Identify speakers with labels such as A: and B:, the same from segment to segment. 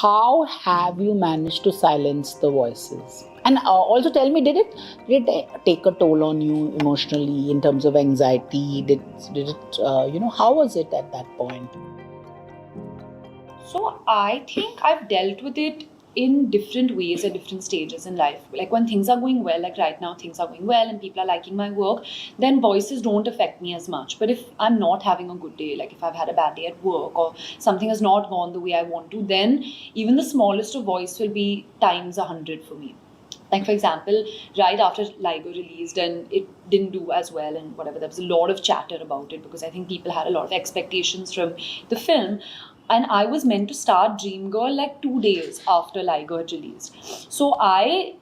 A: how have you managed to silence the voices? And also tell me, did it take a toll on you emotionally in terms of anxiety? Did it how was it at that point?
B: So I think I've dealt with it in different ways at different stages in life. Like when things are going well, like right now things are going well and people are liking my work, then voices don't affect me as much. But if I'm not having a good day, like if I've had a bad day at work or something has not gone the way I want to, then even the smallest of voice will be times 100 for me. Like for example, right after Liger released and it didn't do as well and whatever, there was a lot of chatter about it because I think people had a lot of expectations from the film. And I was meant to start Dreamgirl like 2 days after Liger had released. So I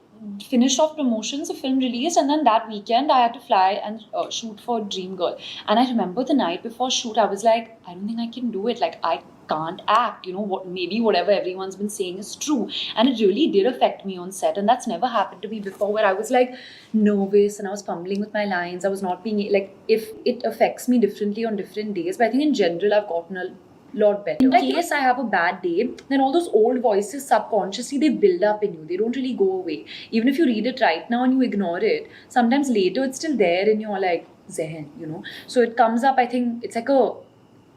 B: finished off promotions, the film released, and then that weekend I had to fly and shoot for Dreamgirl. And I remember the night before shoot, I was like, I don't think I can do it. Like I can't act. What maybe whatever everyone's been saying is true, and it really did affect me on set. And that's never happened to me before, where I was like nervous and I was fumbling with my lines. I was not being like, if it affects me differently on different days, but I think in general I've gotten a lot better. In case I have a bad day, then all those old voices subconsciously they build up in you. They don't really go away. Even if you read it right now and you ignore it, sometimes later it's still there in your like zehen. So it comes up. I think it's like a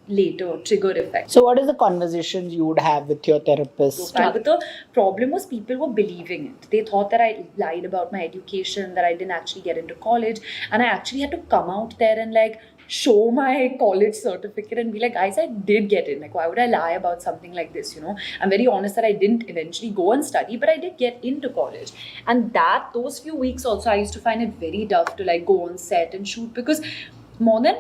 B: later trigger effect.
A: So what is the conversations you would have with your therapist?
B: But the problem was people were believing it. They thought that I lied about my education, that I didn't actually get into college, and I actually had to come out there and like show my college certificate and be like, guys, I did get in. Like, why would I lie about something like this? I'm very honest that I didn't eventually go and study, but I did get into college. And those few weeks also, I used to find it very tough to like go on set and shoot, because more than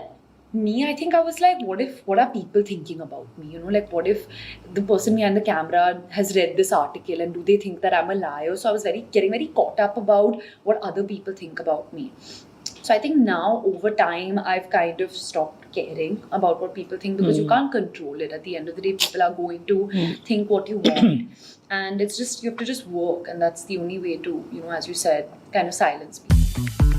B: me, I think I was like, what are people thinking about me? Like what if the person behind the camera has read this article and do they think that I'm a liar? So I was getting very caught up about what other people think about me. So I think now over time I've kind of stopped caring about what people think, because you can't control it. At the end of the day, people are going to think what you want. And it's just, you have to just work, and that's the only way to, as you said, kind of silence people.